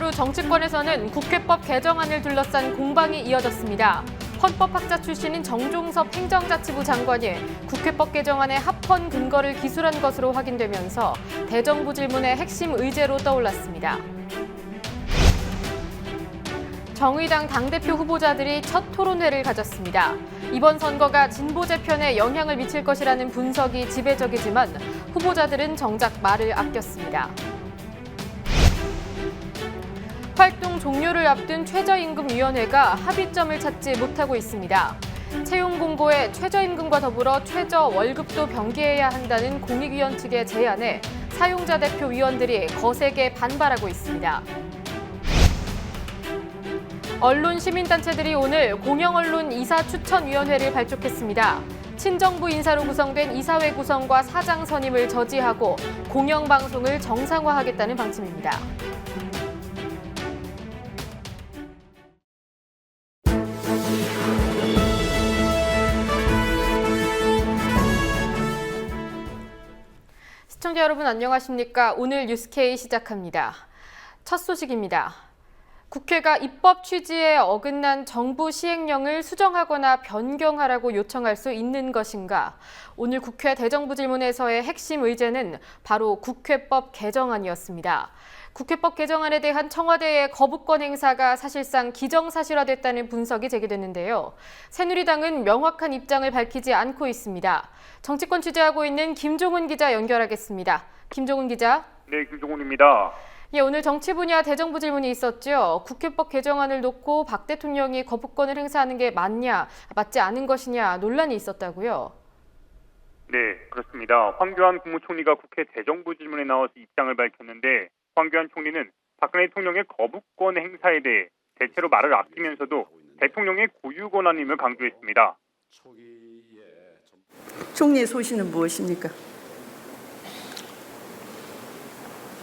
하루 정치권에서는 국회법 개정안을 둘러싼 공방이 이어졌습니다. 헌법학자 출신인 정종섭 행정자치부 장관이 국회법 개정안의 합헌 근거를 기술한 것으로 확인되면서 대정부 질문의 핵심 의제로 떠올랐습니다. 정의당 당대표 후보자들이 첫 토론회를 가졌습니다. 이번 선거가 진보 재편에 영향을 미칠 것이라는 분석이 지배적이지만 후보자들은 정작 말을 아꼈습니다. 활동 종료를 앞둔 최저임금위원회가 합의점을 찾지 못하고 있습니다. 채용 공고에 최저임금과 더불어 최저 월급도 병기해야 한다는 공익위원 측의 제안에 사용자 대표 위원들이 거세게 반발하고 있습니다. 언론 시민단체들이 오늘 공영언론 이사추천위원회를 발족했습니다. 친정부 인사로 구성된 이사회 구성과 사장 선임을 저지하고 공영방송을 정상화하겠다는 방침입니다. 시청자 여러분 안녕하십니까? 오늘 뉴스K 시작합니다. 첫 소식입니다. 국회가 입법 취지에 어긋난 정부 시행령을 수정하거나 변경하라고 요청할 수 있는 것인가? 오늘 국회 대정부 질문에서의 핵심 의제는 바로 국회법 개정안이었습니다. 국회법 개정안에 대한 청와대의 거부권 행사가 사실상 기정사실화됐다는 분석이 제기됐는데요. 새누리당은 명확한 입장을 밝히지 않고 있습니다. 정치권 취재하고 있는 김종훈 기자 연결하겠습니다. 김종훈 기자. 네, 김종훈입니다. 예, 오늘 정치 분야 대정부 질문이 있었죠. 국회법 개정안을 놓고 박 대통령이 거부권을 행사하는 게 맞냐, 맞지 않은 것이냐 논란이 있었다고요. 네, 그렇습니다. 황교안 국무총리가 국회 대정부 질문에 나와서 입장을 밝혔는데 황교안 총리는 박근혜 대통령의 거부권 행사에 대해 대체로 말을 아끼면서도 대통령의 고유 권한임을 강조했습니다. 총리의 소신은 무엇입니까?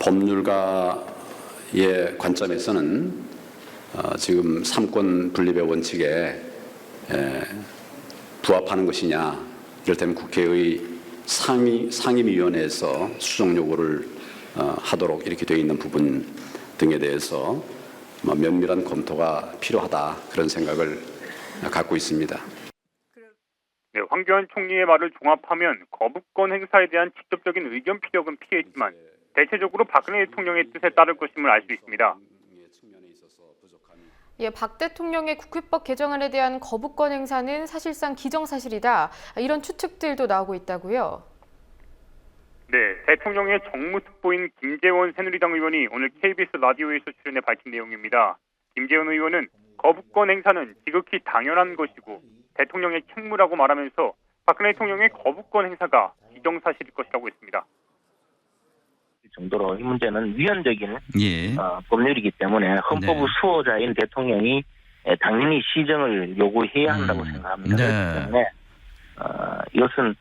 법률가의 관점에서는 지금 삼권 분립의 원칙에 부합하는 것이냐, 이를테면 국회의 상임위원회에서 수정 요구를 하도록 이렇게 되어 있는 부분 등에 대해서 면밀한 검토가 필요하다, 그런 생각을 갖고 있습니다. 네, 황교안 총리의 말을 종합하면 거부권 행사에 대한 직접적인 의견 피력은 피했지만 대체적으로 박근혜 대통령의 뜻에 따를 것임을 알 수 있습니다. 예, 박 대통령의 국회법 개정안에 대한 거부권 행사는 사실상 기정사실이다. 이런 추측들도 나오고 있다고요. 네, 대통령의 정무특보인 김재원 새누리당 의원이 오늘 KBS 라디오에서 출연해 밝힌 내용입니다. 김재원 의원은 거부권 행사는 지극히 당연한 것이고 대통령의 책무라고 말하면서 박근혜 대통령의 거부권 행사가 기정사실일 것이라고 했습니다. 정도로 이 문제는 위헌적인 법률이기 때문에 헌법의 수호자인 대통령이 당연히 시정을 요구해야 한다고 생각합니다. 그렇기 때문에 이것은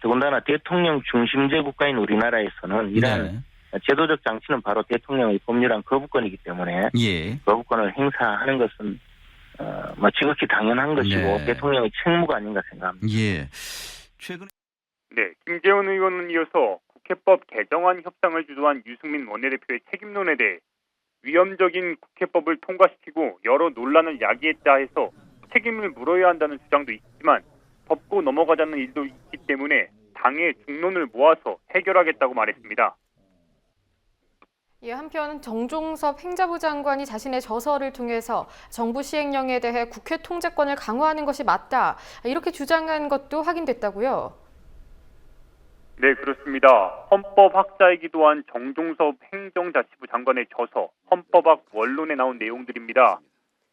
더군다나 대통령 중심제 국가인 우리나라에서는 이러한 제도적 장치는 바로 대통령의 법률안 거부권이기 때문에 거부권을 행사하는 것은 지극히 당연한 것이고 대통령의 책무가 아닌가 생각합니다. 네, 김재원 의원은 이어서 국회법 개정안 협상을 주도한 유승민 원내대표의 책임론에 대해 위헌적인 국회법을 통과시키고 여러 논란을 야기했다 해서 책임을 물어야 한다는 주장도 있지만 덮고 넘어가자는 일도 있기 때문에 당의 중론을 모아서 해결하겠다고 말했습니다. 예, 한편 정종섭 행자부 장관이 자신의 저서를 통해서 정부 시행령에 대해 국회 통제권을 강화하는 것이 맞다, 이렇게 주장한 것도 확인됐다고요. 네, 그렇습니다. 헌법학자이기도 한 정종섭 행정자치부 장관의 저서 헌법학 원론에 나온 내용들입니다.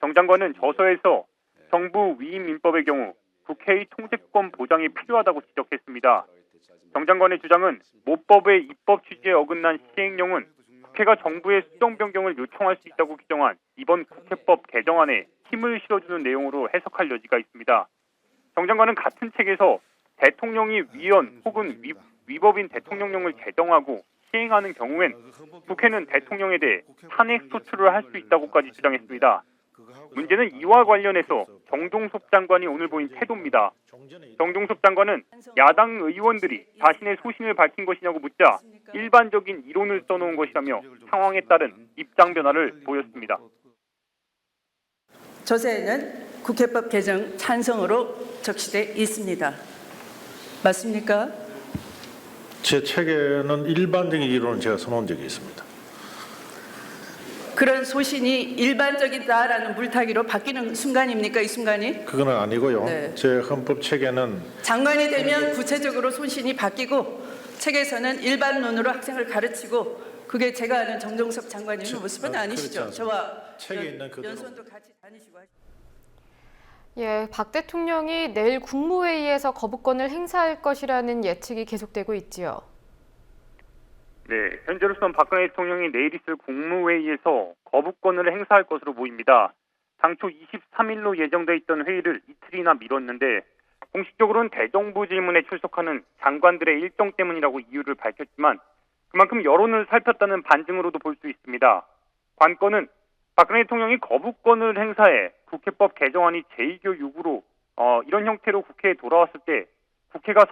정 장관은 저서에서 정부 위임 민법의 경우 국회의 통제권 보장이 필요하다고 지적했습니다. 정 장관의 주장은 모법의 입법 취지에 어긋난 시행령은 국회가 정부의 수정 변경을 요청할 수 있다고 규정한 이번 국회법 개정안에 힘을 실어주는 내용으로 해석할 여지가 있습니다. 정 장관은 같은 책에서 대통령이 위헌 혹은 위법인 대통령령을 제정하고 시행하는 경우엔 국회는 대통령에 대해 탄핵 소추를 할 수 있다고까지 주장했습니다. 문제는 이와 관련해서 정종섭 장관이 오늘 보인 태도입니다. 정종섭 장관은 야당 의원들이 자신의 소신을 밝힌 것이냐고 묻자 일반적인 이론을 써놓은 것이라며 상황에 따른 입장 변화를 보였습니다. 조세는 국회법 개정 찬성으로 적시돼 있습니다. 맞습니까? 제 책에는 일반적인 이론을 제가 써놓은 적이 있습니다. 그런 소신이 일반적이다라는 물타기로 바뀌는 순간입니까? 이 순간이? 그건 아니고요. 네. 제 헌법 책에는 장관이 되면 구체적으로 소신이 바뀌고 책에서는 일반론으로 학생을 가르치고 그게 제가 아는 정종섭 장관님의 모습은 아니시죠? 그렇지 저와 책에 있는 그대로. 연수원도 같이 다니시고 하시죠. 예, 박 대통령이 내일 국무회의에서 거부권을 행사할 것이라는 예측이 계속되고 있지요. 네, 현재로서는 박근혜 대통령이 내일 있을 국무회의에서 거부권을 행사할 것으로 보입니다. 당초 23일로 예정돼 있던 회의를 이틀이나 미뤘는데 공식적으로는 대정부 질문에 출석하는 장관들의 일정 때문이라고 이유를 밝혔지만 그만큼 여론을 살폈다는 반증으로도 볼 수 있습니다. 관건은 박근혜 대통령이 거부권을 행사해 국회법 개정안이 제2교 요구로 이런 형태로 국회에 돌아왔을 때 국회가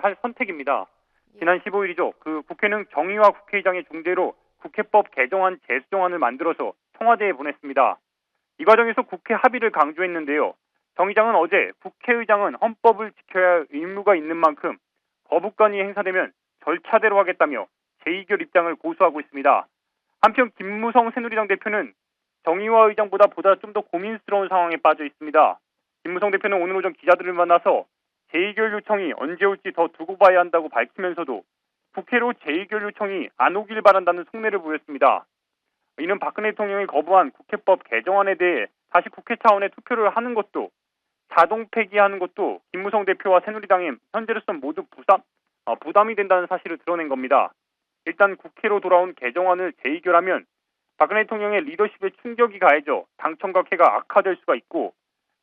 할 선택입니다. 지난 15일이죠. 그 국회는 정의와 국회의장의 중재로 국회법 개정안 재수정안을 만들어서 청와대에 보냈습니다. 이 과정에서 국회 합의를 강조했는데요. 정 의장은 어제 국회의장은 헌법을 지켜야 할 의무가 있는 만큼 거부권이 행사되면 절차대로 하겠다며 제2결 입장을 고수하고 있습니다. 한편 김무성 새누리당 대표는 정의와 의장보다 좀 더 고민스러운 상황에 빠져 있습니다. 김무성 대표는 오늘 오전 기자들을 만나서 제2결 요청이 언제 올지 더 두고 봐야 한다고 밝히면서도 국회로 제2결 요청이 안 오길 바란다는 속내를 보였습니다. 이는 박근혜 대통령이 거부한 국회법 개정안에 대해 다시 국회 차원의 투표를 하는 것도 자동 폐기하는 것도 김무성 대표와 새누리당에 현재로서는 모두 부담이 된다는 사실을 드러낸 겁니다. 일단 국회로 돌아온 개정안을 제2결하면 박근혜 대통령의 리더십에 충격이 가해져 당청각회가 악화될 수가 있고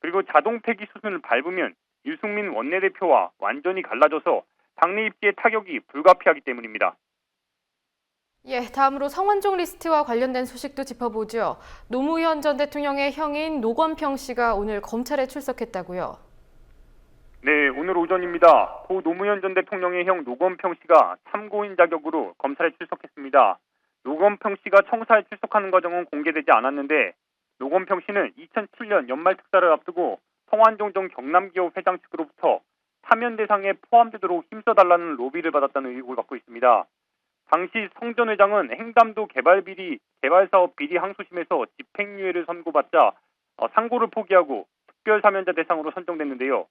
그리고 자동 폐기 수순을 밟으면 유승민 원내대표와 완전히 갈라져서 당내 입지의 타격이 불가피하기 때문입니다. 예, 다음으로 성완종 리스트와 관련된 소식도 짚어보죠. 노무현 전 대통령의 형인 노건평 씨가 오늘 검찰에 출석했다고요. 네, 오늘 오전입니다. 고 노무현 전 대통령의 형 노건평 씨가 참고인 자격으로 검찰에 출석했습니다. 노건평 씨가 청사에 출석하는 과정은 공개되지 않았는데 노건평 씨는 2007년 연말 특사를 앞두고 성완종 전 경남기업 회장 측으로부터 사면 대상에 포함되도록 힘써달라는 로비를 받았다는 의혹을 받고 있습니다. 당시 성 전 회장은 행담도 개발사업 비리 항소심에서 집행유예를 선고받자 상고를 포기하고 특별사면자 대상으로 선정됐는데요.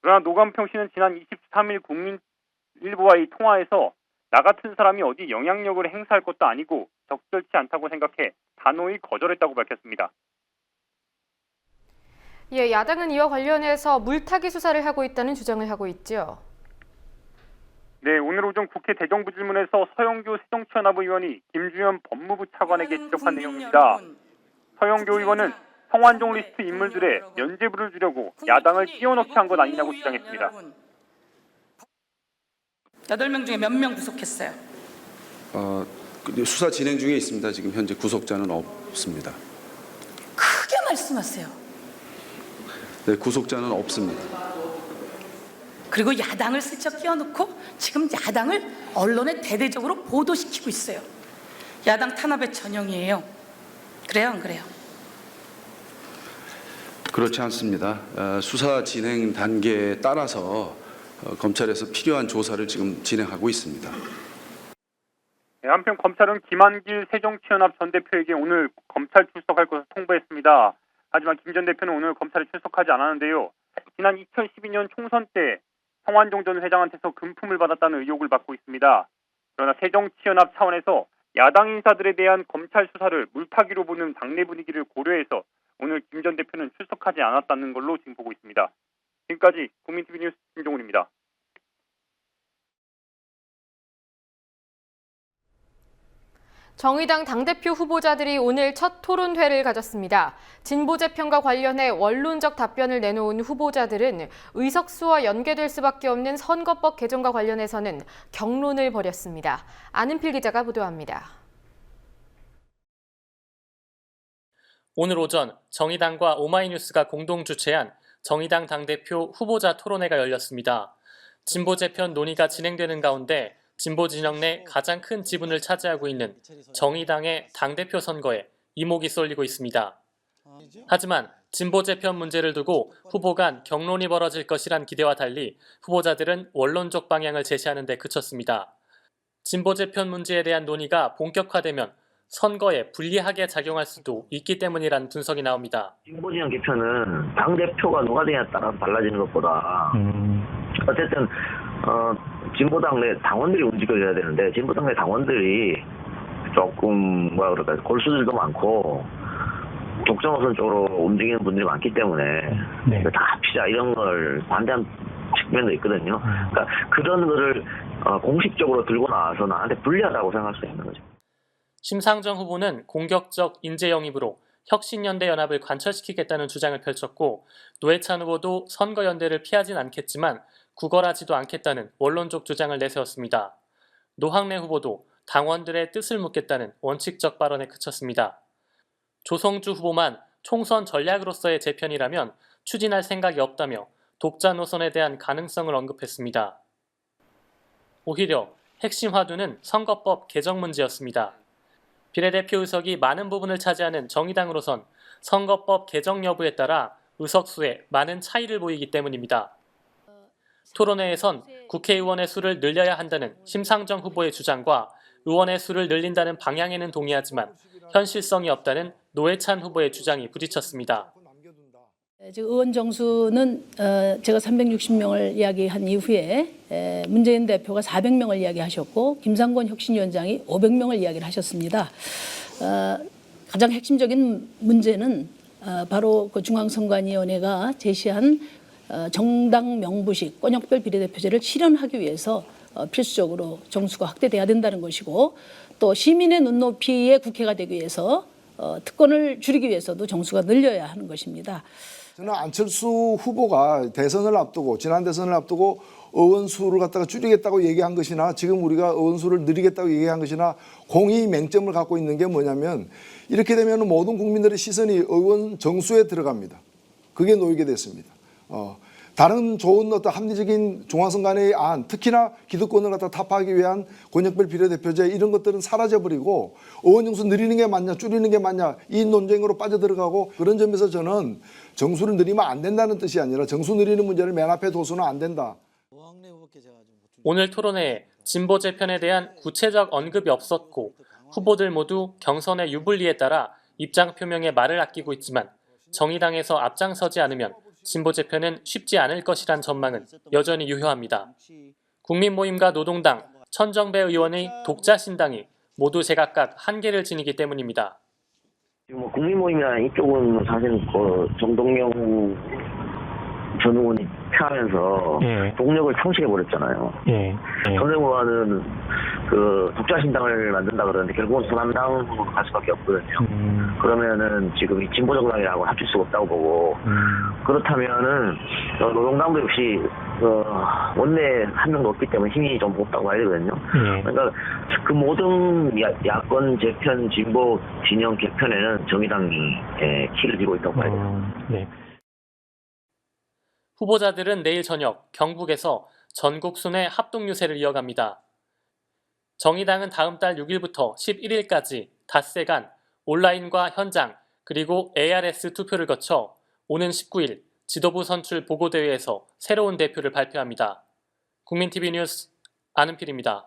그러나 노건평 씨는 지난 23일 국민일보와의 통화에서 나 같은 사람이 어디 영향력을 행사할 것도 아니고 적절치 않다고 생각해 단호히 거절했다고 밝혔습니다. 예, 야당은 이와 관련해서 물타기 수사를 하고 있다는 주장을 하고 있죠. 네, 오늘 오전 국회 대정부 질문에서 서영교 새정치연합 의원이 김주현 법무부 차관에게 지적한 내용입니다. 서영교 의원은 성완종 리스트 인물들의 면죄부를 주려고 야당을 끼워넣게 한 것 아니냐고 주장했습니다. 8명 중에 몇 명 구속했어요? 수사 진행 중에 있습니다. 지금 현재 구속자는 없습니다. 크게 말씀하세요. 네, 구속자는 없습니다. 그리고 야당을 슬쩍 끼워놓고 지금 야당을 언론에 대대적으로 보도시키고 있어요. 야당 탄압의 전형이에요. 그래요, 안 그래요? 그렇지 않습니다. 수사 진행 단계에 따라서 검찰에서 필요한 조사를 지금 진행하고 있습니다. 네, 한편 검찰은 김한길 새정치연합 전 대표에게 오늘 검찰 출석할 것을 통보했습니다. 하지만 김 전 대표는 오늘 검찰에 출석하지 않았는데요. 지난 2012년 총선 때 성완종 전 회장한테서 금품을 받았다는 의혹을 받고 있습니다. 그러나 새정치연합 차원에서 야당 인사들에 대한 검찰 수사를 물타기로 보는 당내 분위기를 고려해서 오늘 김 전 대표는 출석하지 않았다는 걸로 지금 보고 있습니다. 지금까지 국민TV 뉴스 김종훈입니다. 정의당 당대표 후보자들이 오늘 첫 토론회를 가졌습니다. 진보 재편과 관련해 원론적 답변을 내놓은 후보자들은 의석수와 연계될 수밖에 없는 선거법 개정과 관련해서는 격론을 벌였습니다. 안은필 기자가 보도합니다. 오늘 오전 정의당과 오마이뉴스가 공동 주최한 정의당 당대표 후보자 토론회가 열렸습니다. 진보 재편 논의가 진행되는 가운데 진보 진영 내 가장 큰 지분을 차지하고 있는 정의당의 당대표 선거에 이목이 쏠리고 있습니다. 하지만 진보 재편 문제를 두고 후보 간 격론이 벌어질 것이란 기대와 달리 후보자들은 원론적 방향을 제시하는 데 그쳤습니다. 진보 재편 문제에 대한 논의가 본격화되면 선거에 불리하게 작용할 수도 있기 때문이라는 분석이 나옵니다. 진보 진영 개편은 당 대표가 누가 되냐에 따라 달라지는 것보다 어쨌든 진보당 내 당원들이 움직여야 되는데 진보당 내 당원들이 조금 골수들도 많고 독점 노선 쪽으로 움직이는 분들이 많기 때문에 다 합치자 이런 걸 반대한 측면도 있거든요. 그러니까 그런 거를 공식적으로 들고 나와서 나한테 불리하다고 생각할 수 있는 거죠. 심상정 후보는 공격적 인재 영입으로 혁신연대 연합을 관철시키겠다는 주장을 펼쳤고 노회찬 후보도 선거연대를 피하진 않겠지만 구걸하지도 않겠다는 원론적 주장을 내세웠습니다. 노학래 후보도 당원들의 뜻을 묻겠다는 원칙적 발언에 그쳤습니다. 조성주 후보만 총선 전략으로서의 재편이라면 추진할 생각이 없다며 독자 노선에 대한 가능성을 언급했습니다. 오히려 핵심 화두는 선거법 개정 문제였습니다. 비례대표 의석이 많은 부분을 차지하는 정의당으로선 선거법 개정 여부에 따라 의석수에 많은 차이를 보이기 때문입니다. 토론회에선 국회의원의 수를 늘려야 한다는 심상정 후보의 주장과 의원의 수를 늘린다는 방향에는 동의하지만 현실성이 없다는 노회찬 후보의 주장이 부딪혔습니다. 지금 의원 정수는 제가 360명을 이야기한 이후에 문재인 대표가 400명을 이야기하셨고 김상곤 혁신위원장이 500명을 이야기를 하셨습니다. 가장 핵심적인 문제는 바로 그 중앙선관위원회가 제시한 정당 명부식 권역별 비례대표제를 실현하기 위해서 필수적으로 정수가 확대돼야 된다는 것이고 또 시민의 눈높이의 국회가 되기 위해서 특권을 줄이기 위해서도 정수가 늘려야 하는 것입니다. 저는 안철수 후보가 대선을 앞두고 지난 대선을 앞두고 의원 수를 갖다가 줄이겠다고 얘기한 것이나 지금 우리가 의원 수를 늘리겠다고 얘기한 것이나 공이 맹점을 갖고 있는 게 뭐냐면 이렇게 되면 모든 국민들의 시선이 의원 정수에 들어갑니다. 그게 놓이게 됐습니다. 다른 좋은 어떤 합리적인 중앙선관위의 안, 특히나 기득권을 갖다 타파하기 위한 권역별 비례대표제 이런 것들은 사라져버리고 의원 정수 늘리는 게 맞냐 줄이는 게 맞냐 이 논쟁으로 빠져들어가고 그런 점에서 저는 정수를 늘리면 안 된다는 뜻이 아니라 정수 늘리는 문제를 맨 앞에 둬서는 안 된다. 오늘 토론회에 진보 재편에 대한 구체적 언급이 없었고 후보들 모두 경선의 유불리에 따라 입장 표명에 말을 아끼고 있지만 정의당에서 앞장서지 않으면 진보 재편은 쉽지 않을 것이란 전망은 여전히 유효합니다. 국민모임과 노동당, 천정배 의원의 독자신당이 모두 제각각 한계를 지니기 때문입니다. 국민모임이나 이쪽은 사실 정동영 전 의원이 피하면서 동력을 상실해버렸잖아요. 전 의원은 그 독자신당을 만든다 그러는데 결국은 선한당으로 갈 수밖에 없거든요. 그러면은 지금 이 진보정당이라고 합칠 수가 없다고 보고 그렇다면은 노동당도 역시 원내 한 명도 없기 때문에 힘이 좀 없다고 봐야 되거든요. 그러니까 그 모든 야권 재편 진보 진영 개편에는 정의당이 키를 쥐고 있다고 봐야 돼요. 후보자들은 내일 저녁 경북에서 전국 순회 합동 유세를 이어갑니다. 정의당은 다음 달 6일부터 11일까지 닷새간 온라인과 현장 그리고 ARS 투표를 거쳐 오는 19일 지도부 선출 보고대회에서 새로운 대표를 발표합니다. 국민TV 뉴스 안은필입니다.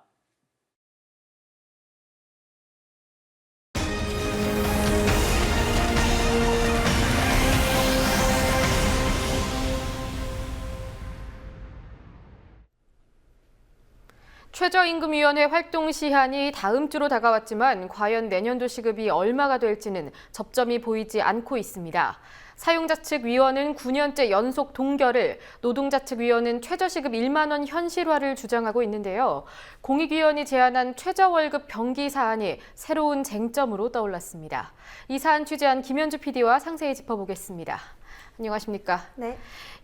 최저임금위원회 활동 시한이 다음 주로 다가왔지만 과연 내년도 시급이 얼마가 될지는 접점이 보이지 않고 있습니다. 사용자 측 위원은 9년째 연속 동결을, 노동자 측 위원은 최저시급 1만 원 현실화를 주장하고 있는데요. 공익위원이 제안한 최저월급 병기 사안이 새로운 쟁점으로 떠올랐습니다. 이 사안 취재한 김현주 PD와 상세히 짚어보겠습니다. 안녕하십니까? 네.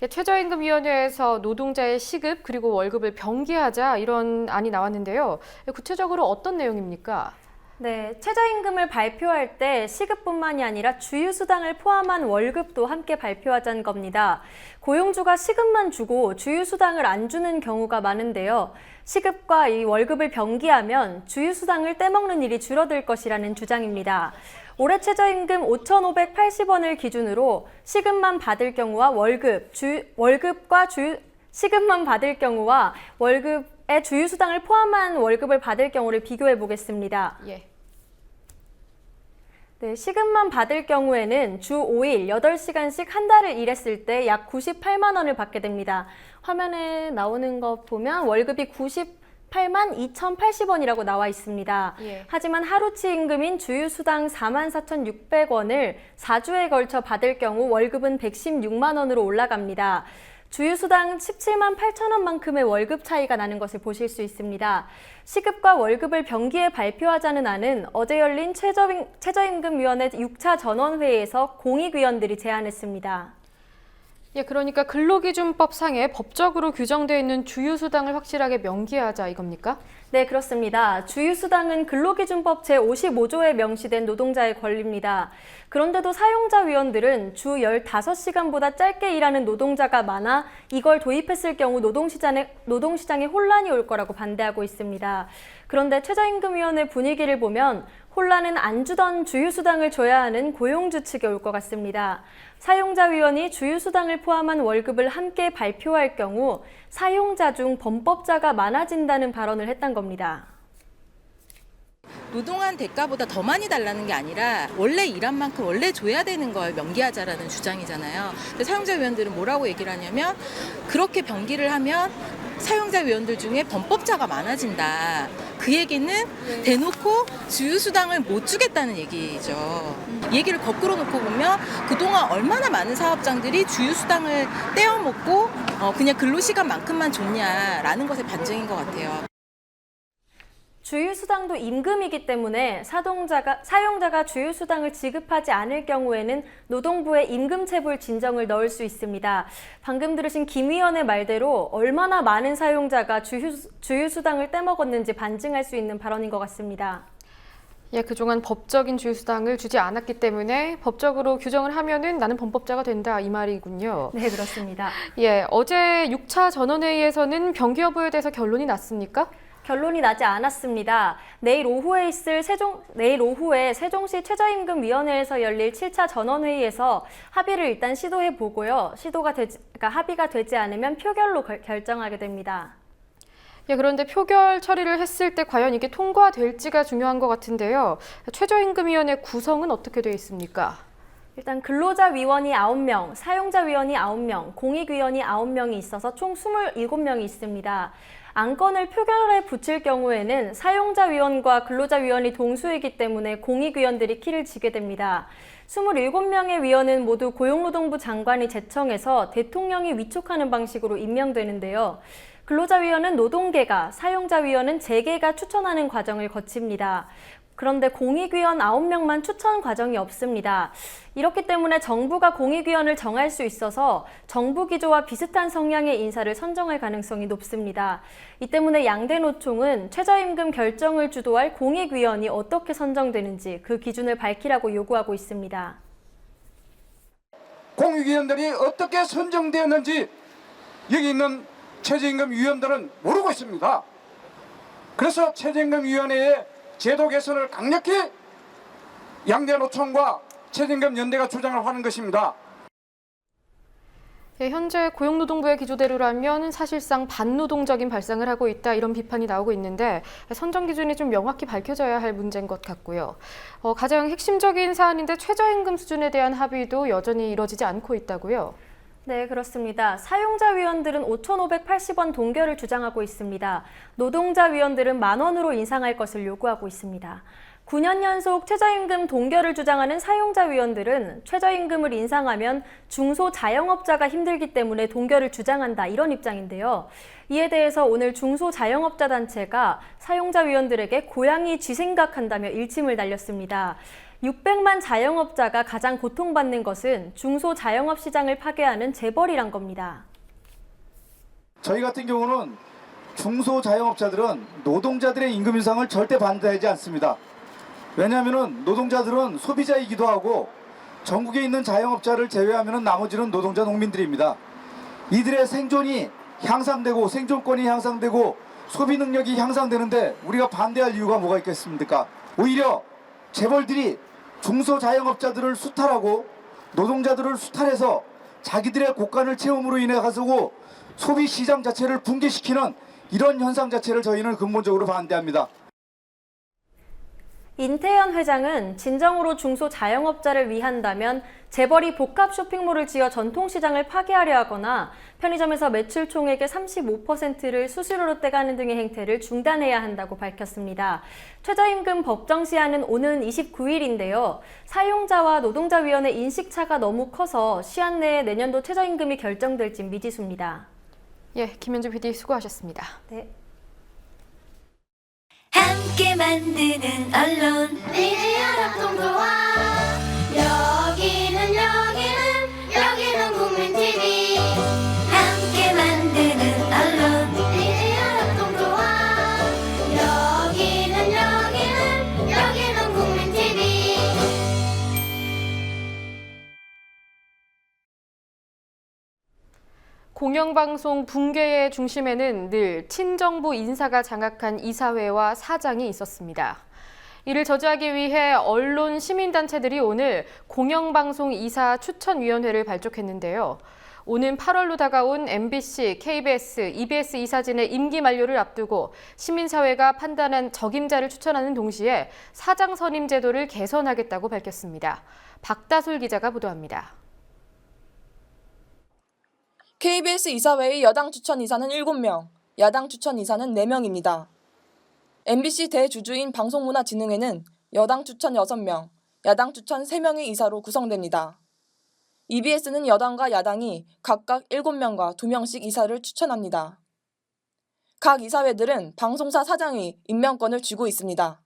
최저임금위원회에서 노동자의 시급 그리고 월급을 병기하자 이런 안이 나왔는데요. 구체적으로 어떤 내용입니까? 네, 최저임금을 발표할 때 시급뿐만이 아니라 주휴수당을 포함한 월급도 함께 발표하자는 겁니다. 고용주가 시급만 주고 주휴수당을 안 주는 경우가 많은데요. 시급과 이 월급을 병기하면 주휴수당을 떼먹는 일이 줄어들 것이라는 주장입니다. 올해 최저임금 5,580원을 기준으로 시급만 받을 경우와 시급만 받을 경우와 월급에 주휴수당을 포함한 월급을 받을 경우를 비교해 보겠습니다. 네, 시급만 받을 경우에는 주 5일 8시간씩 한 달을 일했을 때 약 98만 원을 받게 됩니다. 화면에 나오는 거 보면 월급이 98만 2,080원이라고 나와 있습니다. 하지만 하루치 임금인 주휴수당 44,600원을 4주에 걸쳐 받을 경우 월급은 116만 원으로 올라갑니다. 주휴수당 17만 8천 원만큼의 월급 차이가 나는 것을 보실 수 있습니다. 시급과 월급을 병기해 발표하자는 안은 어제 열린 최저임금위원회 6차 전원회의에서 공익위원들이 제안했습니다. 그러니까 근로기준법상에 법적으로 규정되어 있는 주휴수당을 확실하게 명기하자 이겁니까? 네, 그렇습니다. 주휴수당은 근로기준법 제55조에 명시된 노동자의 권리입니다. 그런데도 사용자 위원들은 주 15시간보다 짧게 일하는 노동자가 많아 이걸 도입했을 경우 노동시장에 혼란이 올 거라고 반대하고 있습니다. 그런데 최저임금위원회 분위기를 보면 혼란은 안 주던 주휴수당을 줘야 하는 고용주 측에 올 것 같습니다. 사용자위원이 주휴수당을 포함한 월급을 함께 발표할 경우 사용자 중 범법자가 많아진다는 발언을 했던 겁니다. 노동한 대가보다 더 많이 달라는 게 아니라 원래 일한 만큼 원래 줘야 되는 걸 명기하자라는 주장이잖아요. 근데 사용자위원들은 뭐라고 얘기를 하냐면 그렇게 병기를 하면 사용자위원들 중에 범법자가 많아진다. 그 얘기는 대놓고 주휴수당을 못 주겠다는 얘기죠. 얘기를 거꾸로 놓고 보면 그동안 얼마나 많은 사업장들이 주휴수당을 떼어먹고 그냥 근로시간만큼만 줬냐라는 것의 반증인 것 같아요. 주휴수당도 임금이기 때문에 사용자가 주휴수당을 지급하지 않을 경우에는 노동부에 임금체불 진정을 넣을 수 있습니다. 방금 들으신 김 위원의 말대로 얼마나 많은 사용자가 주휴수당을 떼먹었는지 반증할 수 있는 발언인 것 같습니다. 그동안 법적인 주휴수당을 주지 않았기 때문에 법적으로 규정을 하면은 나는 범법자가 된다 이 말이군요. 네, 그렇습니다. 어제 6차 전원회의에서는 병기 여부에 대해서 결론이 났습니까? 결론이 나지 않았습니다. 내일 오후에 세종시 최저임금위원회에서 열릴 7차 전원회의에서 합의를 일단 시도해 보고요. 합의가 되지 않으면 표결로 결정하게 됩니다. 그런데 표결 처리를 했을 때 과연 이게 통과될지가 중요한 것 같은데요. 최저임금위원회 구성은 어떻게 되어 있습니까? 일단 근로자위원이 9명, 사용자위원이 9명, 공익위원이 9명이 있어서 총 27명이 있습니다. 안건을 표결에 붙일 경우에는 사용자위원과 근로자위원이 동수이기 때문에 공익위원들이 키를 쥐게 됩니다. 27명의 위원은 모두 고용노동부 장관이 제청해서 대통령이 위촉하는 방식으로 임명되는데요. 근로자위원은 노동계가, 사용자위원은 재계가 추천하는 과정을 거칩니다. 그런데 공익위원 9명만 추천 과정이 없습니다. 이렇기 때문에 정부가 공익위원을 정할 수 있어서 정부 기조와 비슷한 성향의 인사를 선정할 가능성이 높습니다. 이 때문에 양대 노총은 최저임금 결정을 주도할 공익위원이 어떻게 선정되는지 그 기준을 밝히라고 요구하고 있습니다. 공익위원들이 어떻게 선정되었는지 여기 있는 최저임금위원들은 모르고 있습니다. 그래서 최저임금위원회의 제도 개선을 강력히 양대 노총과 최저임금 연대가 주장을 하는 것입니다. 현재 고용노동부의 기조대로라면 사실상 반노동적인 발상을 하고 있다 이런 비판이 나오고 있는데 선정 기준이 좀 명확히 밝혀져야 할 문제인 것 같고요. 가장 핵심적인 사안인데 최저임금 수준에 대한 합의도 여전히 이뤄지지 않고 있다고요. 네, 그렇습니다. 사용자위원들은 5,580원 동결을 주장하고 있습니다. 노동자위원들은 10,000원으로 인상할 것을 요구하고 있습니다. 9년 연속 최저임금 동결을 주장하는 사용자위원들은 최저임금을 인상하면 중소자영업자가 힘들기 때문에 동결을 주장한다 이런 입장인데요. 이에 대해서 오늘 중소자영업자 단체가 사용자위원들에게 고양이 쥐 생각한다며 일침을 날렸습니다. 600만 자영업자가 가장 고통받는 것은 중소자영업 시장을 파괴하는 재벌이란 겁니다. 저희 같은 경우는 중소자영업자들은 노동자들의 임금 인상을 절대 반대하지 않습니다. 왜냐하면 노동자들은 소비자이기도 하고 전국에 있는 자영업자를 제외하면 나머지는 노동자 농민들입니다. 이들의 생존이 향상되고 생존권이 향상되고 소비 능력이 향상되는데 우리가 반대할 이유가 뭐가 있겠습니까? 오히려 재벌들이 중소자영업자들을 수탈하고 노동자들을 수탈해서 자기들의 곳간을 채움으로 인해 가지고 소비 시장 자체를 붕괴시키는 이런 현상 자체를 저희는 근본적으로 반대합니다. 인태현 회장은 진정으로 중소자영업자를 위한다면 재벌이 복합 쇼핑몰을 지어 전통시장을 파괴하려 하거나 편의점에서 매출 총액의 35%를 수수료로 떼가는 등의 행태를 중단해야 한다고 밝혔습니다. 최저임금 법정 시한은 오는 29일인데요. 사용자와 노동자위원회 인식차가 너무 커서 시한 내에 내년도 최저임금이 결정될지 미지수입니다. 예, 김현주 PD 수고하셨습니다. 네. 함께 만드는 언론 미디어 협동조합 여기는 국민TV 함께 만드는 언론 미디어 협동조합 여기는 국민TV 공영방송 붕괴의 중심에는 늘 친정부 인사가 장악한 이사회와 사장이 있었습니다. 이를 저지하기 위해 언론 시민단체들이 오늘 공영방송 이사 추천위원회를 발족했는데요. 오는 8월로 다가온 MBC, KBS, EBS 이사진의 임기 만료를 앞두고 시민사회가 판단한 적임자를 추천하는 동시에 사장 선임 제도를 개선하겠다고 밝혔습니다. 박다솔 기자가 보도합니다. KBS 이사회의 여당 추천 이사는 7명, 야당 추천 이사는 4명입니다. MBC 대주주인 방송문화진흥회는 여당 추천 6명, 야당 추천 3명의 이사로 구성됩니다. EBS는 여당과 야당이 각각 7명과 2명씩 이사를 추천합니다. 각 이사회들은 방송사 사장이 임명권을 쥐고 있습니다.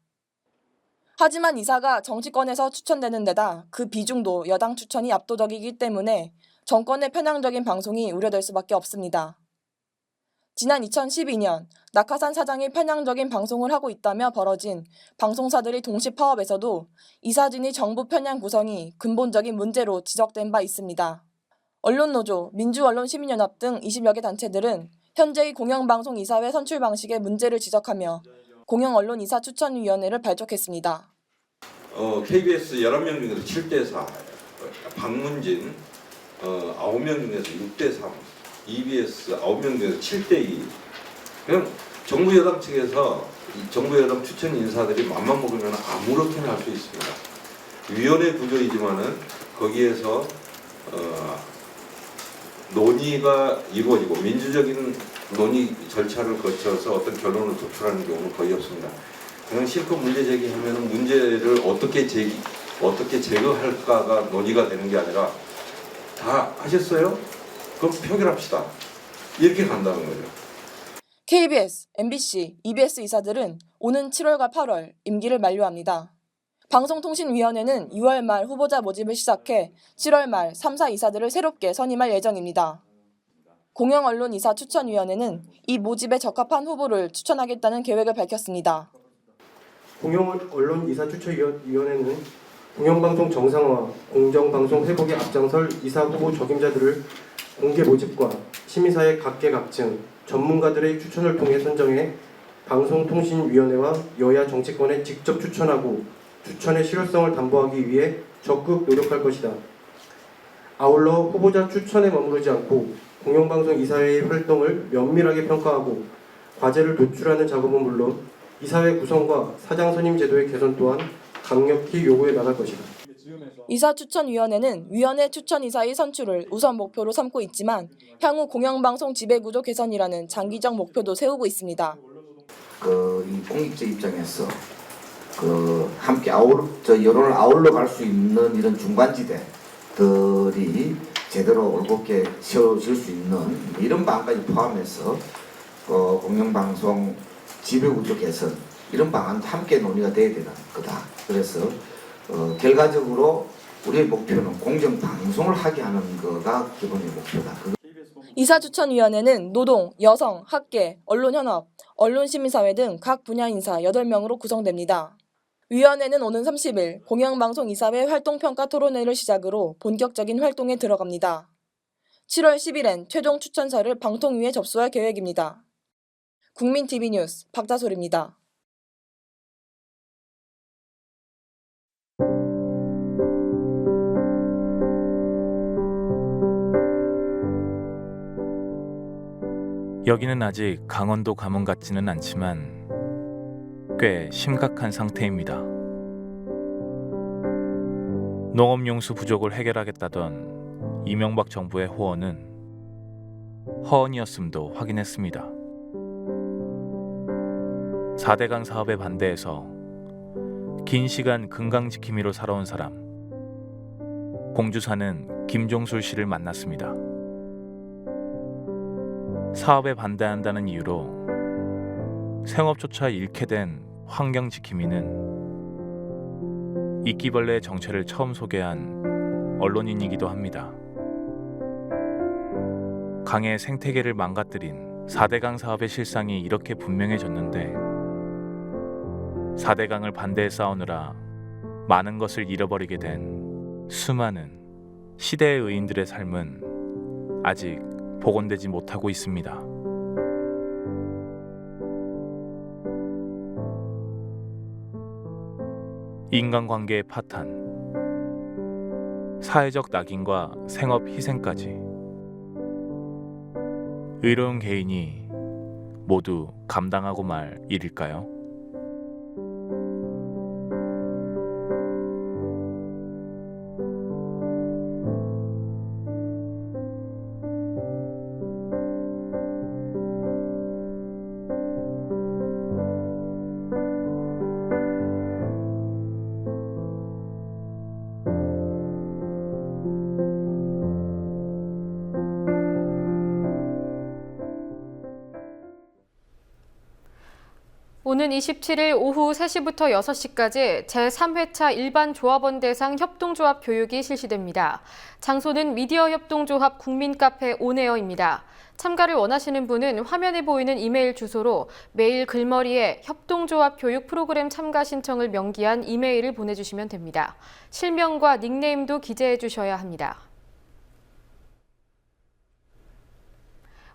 하지만 이사가 정치권에서 추천되는 데다 그 비중도 여당 추천이 압도적이기 때문에 정권의 편향적인 방송이 우려될 수밖에 없습니다. 지난 2012년 낙하산 사장이 편향적인 방송을 하고 있다며 벌어진 방송사들의 동시 파업에서도 이사진의 정부 편향 구성이 근본적인 문제로 지적된 바 있습니다. 언론노조, 민주언론시민연합 등 20여 개 단체들은 현재의 공영방송 이사회 선출 방식의 문제를 지적하며 공영언론이사 추천위원회를 발족했습니다. KBS 11명 중에서 7대4, 박문진 9명 중에서 6대3, EBS 9명 중에서 7대2. 그냥 정부 여당 측에서 정부 여당 추천 인사들이 맘만 먹으면 아무렇게나 할 수 있습니다. 위원회 구조이지만은 거기에서 논의가 이루어지고 민주적인 논의 절차를 거쳐서 어떤 결론을 도출하는 경우는 거의 없습니다. 그냥 실컷 문제 제기하면 문제를 어떻게 제거할까가 논의가 되는 게 아니라 다 하셨어요? 그럼 표결합시다. 이렇게 간다는 거죠. KBS, MBC, EBS 이사들은 오는 7월과 8월 임기를 만료합니다. 방송통신위원회는 6월 말 후보자 모집을 시작해 7월 말 3사 이사들을 새롭게 선임할 예정입니다. 공영언론이사 추천위원회는 이 모집에 적합한 후보를 추천하겠다는 계획을 밝혔습니다. 공영언론이사 추천위원회는 공영방송 정상화, 공정방송 회복에 앞장설 이사 후보 적임자들을 공개 모집과 시민사회 각계각층, 전문가들의 추천을 통해 선정해 방송통신위원회와 여야 정치권에 직접 추천하고 추천의 실효성을 담보하기 위해 적극 노력할 것이다. 아울러 후보자 추천에 머무르지 않고 공영방송 이사회의 활동을 면밀하게 평가하고 과제를 도출하는 작업은 물론 이사회 구성과 사장 선임 제도의 개선 또한 강력히 요구해 나갈 것이다. 이사추천위원회는 위원회 추천이사의 선출을 우선 목표로 삼고 있지만 향후 공영방송 지배구조 개선이라는 장기적 목표도 세우고 있습니다. 이 공익적 입장에서 함께 여론을 아울러 갈 수 있는 이런 중간지대들이 제대로 올곧게 세워질 수 있는 이런 방안까지 포함해서 공영방송 지배구조 개선 이런 방안도 함께 논의가 돼야 되는 거다. 그래서 결과적으로 우리의 목표는 공정방송을 하게 하는 거가 기본의 목표다. 이사추천위원회는 노동, 여성, 학계, 언론현업, 언론시민사회 등 각 분야 인사 8명으로 구성됩니다. 위원회는 오는 30일 공영방송이사회 활동평가 토론회를 시작으로 본격적인 활동에 들어갑니다. 7월 10일엔 최종 추천서를 방통위에 접수할 계획입니다. 국민TV 뉴스 박다솔입니다. 여기는 아직 강원도 가뭄 같지는 않지만 꽤 심각한 상태입니다. 농업용수 부족을 해결하겠다던 이명박 정부의 호언은 허언이었음도 확인했습니다. 4대강 사업에 반대해서 긴 시간 금강지킴이로 살아온 사람, 공주 사는 김종술 씨를 만났습니다. 사업에 반대한다는 이유로 생업조차 잃게 된 환경지킴이는 이끼벌레의 정체를 처음 소개한 언론인이기도 합니다. 강의 생태계를 망가뜨린 4대강 사업의 실상이 이렇게 분명해졌는데 4대강을 반대해 싸우느라 많은 것을 잃어버리게 된 수많은 시대의 의인들의 삶은 아직 복원되지 못하고 있습니다. 인간관계의 파탄, 사회적 낙인과 생업 희생까지 의로운 개인이 모두 감당하고 말 일일까요? 오는 27일 오후 3시부터 6시까지 제3회차 일반 조합원 대상 협동조합 교육이 실시됩니다. 장소는 미디어 협동조합 국민카페 온에어입니다. 참가를 원하시는 분은 화면에 보이는 이메일 주소로 메일 글머리에 협동조합 교육 프로그램 참가 신청을 명기한 이메일을 보내주시면 됩니다. 실명과 닉네임도 기재해 주셔야 합니다.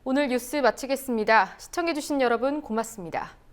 오늘 뉴스 마치겠습니다. 시청해주신 여러분 고맙습니다.